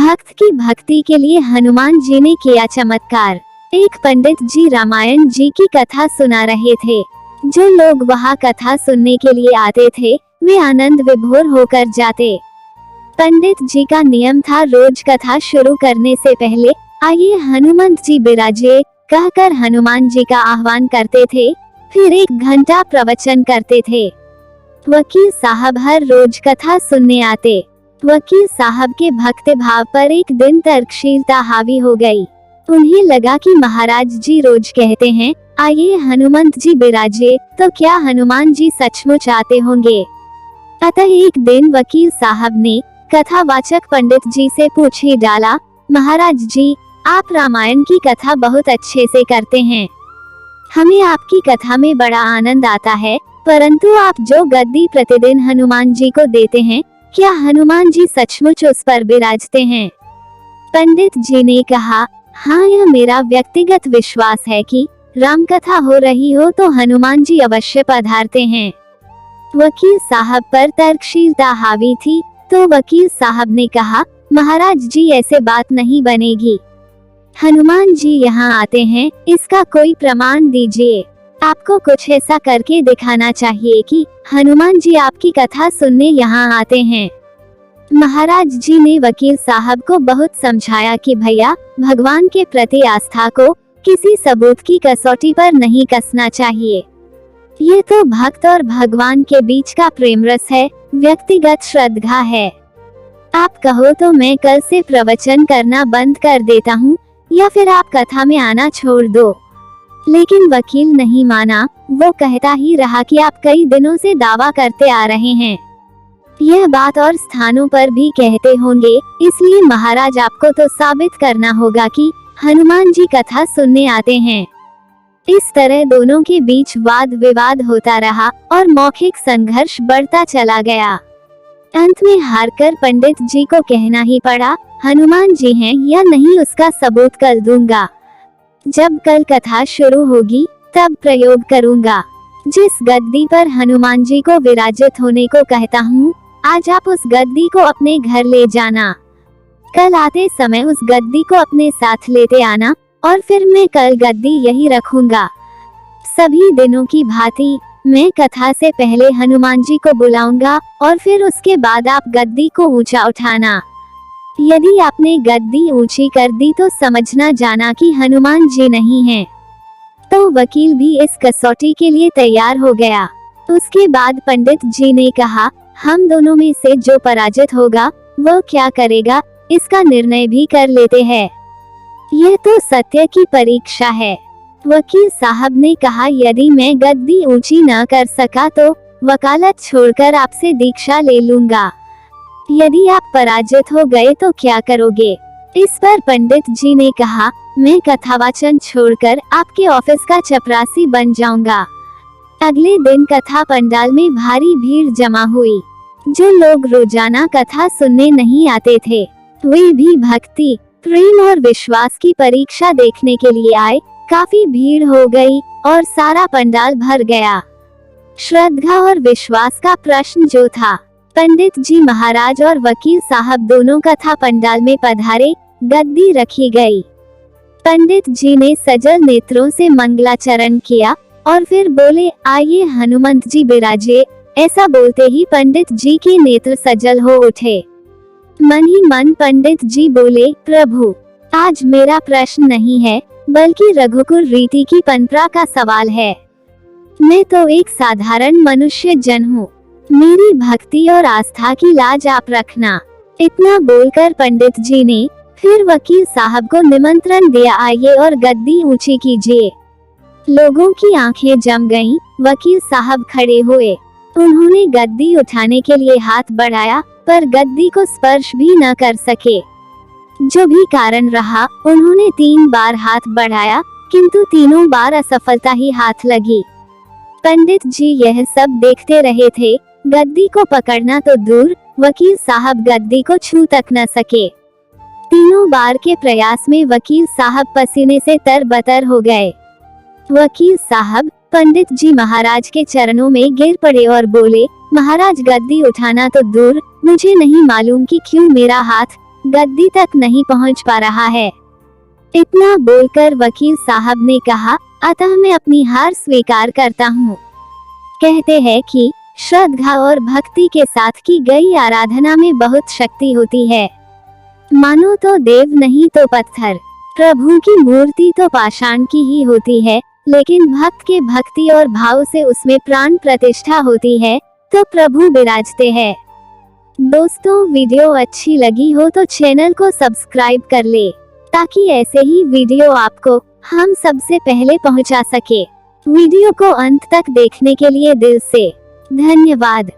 भक्त की भक्ति के लिए हनुमान जी ने किया चमत्कार। एक पंडित जी रामायण जी की कथा सुना रहे थे। जो लोग वहाँ कथा सुनने के लिए आते थे वे आनंद विभोर होकर जाते। पंडित जी का नियम था रोज कथा शुरू करने से पहले आइए हनुमंत जी बिराजे कहकर हनुमान जी का आह्वान करते थे, फिर 1 घंटा प्रवचन करते थे। वकील साहब हर रोज कथा सुनने आते। वकील साहब के भक्त भाव पर एक दिन तर्कशीलता हावी हो गई। उन्हें लगा कि महाराज जी रोज कहते हैं आइए हनुमंत जी बिराजे, तो क्या हनुमान जी सचमुच आते होंगे। अतः एक दिन वकील साहब ने कथावाचक पंडित जी से पूछ ही डाला, महाराज जी आप रामायण की कथा बहुत अच्छे से करते हैं, हमें आपकी कथा में बड़ा आनंद आता है, परंतु आप जो गद्दी प्रतिदिन हनुमान जी को देते हैं क्या हनुमान जी सचमुच उस पर विराजते हैं। पंडित जी ने कहा, हाँ यह मेरा व्यक्तिगत विश्वास है कि राम कथा हो रही हो तो हनुमान जी अवश्य पधारते हैं। वकील साहब पर तर्कशीलता हावी थी तो वकील साहब ने कहा, महाराज जी ऐसे बात नहीं बनेगी, हनुमान जी यहाँ आते हैं इसका कोई प्रमाण दीजिए। आपको कुछ ऐसा करके दिखाना चाहिए कि हनुमान जी आपकी कथा सुनने यहाँ आते हैं। महाराज जी ने वकील साहब को बहुत समझाया कि भैया भगवान के प्रति आस्था को किसी सबूत की कसौटी पर नहीं कसना चाहिए। ये तो भक्त और भगवान के बीच का प्रेम रस है, व्यक्तिगत श्रद्धा है। आप कहो तो मैं कल से प्रवचन करना बंद कर देता हूँ या फिर आप कथा में आना छोड़ दो। लेकिन वकील नहीं माना। वो कहता ही रहा कि आप कई दिनों से दावा करते आ रहे हैं, यह बात और स्थानों पर भी कहते होंगे, इसलिए महाराज आपको तो साबित करना होगा कि हनुमान जी कथा सुनने आते हैं। इस तरह दोनों के बीच वाद विवाद होता रहा और मौखिक संघर्ष बढ़ता चला गया। अंत में हारकर पंडित जी को कहना ही पड़ा, हनुमान जी हैं या नहीं उसका सबूत कल दूंगा। जब कल कथा शुरू होगी तब प्रयोग करूंगा। जिस गद्दी पर हनुमान जी को विराजित होने को कहता हूँ, आज आप उस गद्दी को अपने घर ले जाना। कल आते समय उस गद्दी को अपने साथ लेते आना और फिर मैं कल गद्दी यही रखूंगा। सभी दिनों की भांति मैं कथा से पहले हनुमान जी को बुलाऊंगा और फिर उसके बाद आप गद्दी को ऊंचा उठाना। यदि आपने गद्दी ऊंची कर दी तो समझना जाना कि हनुमान जी नहीं हैं। तो वकील भी इस कसौटी के लिए तैयार हो गया। उसके बाद पंडित जी ने कहा, हम दोनों में से जो पराजित होगा वह क्या करेगा इसका निर्णय भी कर लेते हैं। यह तो सत्य की परीक्षा है। वकील साहब ने कहा, यदि मैं गद्दी ऊंची न कर सका तो वकालत छोड़कर आपसे दीक्षा ले लूंगा। यदि आप पराजित हो गए तो क्या करोगे। इस पर पंडित जी ने कहा, मैं कथावाचन छोड़कर आपके ऑफिस का चपरासी बन जाऊंगा। अगले दिन कथा पंडाल में भारी भीड़ जमा हुई। जो लोग रोजाना कथा सुनने नहीं आते थे वे भी भक्ति, प्रेम और विश्वास की परीक्षा देखने के लिए आए। काफी भीड़ हो गई और सारा पंडाल भर गया। श्रद्धा और विश्वास का प्रश्न जो था, पंडित जी महाराज और वकील साहब दोनों कथा पंडाल में पधारे। गद्दी रखी गई। पंडित जी ने सजल नेत्रों से मंगलाचरण किया और फिर बोले, आइए हनुमंत जी बिराजे। ऐसा बोलते ही पंडित जी के नेत्र सजल हो उठे। मन ही मन पंडित जी बोले, प्रभु आज मेरा प्रश्न नहीं है बल्कि रघुकुल रीति की परंपरा का सवाल है। मैं तो एक साधारण मनुष्य जन हूँ, मेरी भक्ति और आस्था की लाज आप रखना। इतना बोलकर पंडित जी ने फिर वकील साहब को निमंत्रण दिया, आइए और गद्दी ऊंची कीजिए। लोगों की आंखें जम गईं। वकील साहब खड़े हुए। उन्होंने गद्दी उठाने के लिए हाथ बढ़ाया पर गद्दी को स्पर्श भी न कर सके। जो भी कारण रहा, उन्होंने 3 बार हाथ बढ़ाया किंतु तीनों बार असफलता ही हाथ लगी। पंडित जी यह सब देखते रहे थे। गद्दी को पकड़ना तो दूर, वकील साहब गद्दी को छू तक न सके। तीनों बार के प्रयास में वकील साहब पसीने से तरबतर हो गए। वकील साहब पंडित जी महाराज के चरणों में गिर पड़े और बोले, महाराज गद्दी उठाना तो दूर, मुझे नहीं मालूम कि क्यों मेरा हाथ गद्दी तक नहीं पहुंच पा रहा है। इतना बोलकर वकील साहब ने कहा, अतः मैं अपनी हार स्वीकार करता हूँ। कहते हैं कि श्रद्धा और भक्ति के साथ की गई आराधना में बहुत शक्ति होती है। मानो तो देव नहीं तो पत्थर, प्रभु की मूर्ति तो पाषाण की ही होती है, लेकिन भक्त के भक्ति और भाव से उसमें प्राण प्रतिष्ठा होती है, तो प्रभु विराजते हैं। दोस्तों, वीडियो अच्छी लगी हो तो चैनल को सब्सक्राइब कर ले, ताकि ऐसे ही वीडियो आपको हम सबसे पहले पहुंचा सके। वीडियो को अंत तक देखने के लिए दिल से धन्यवाद।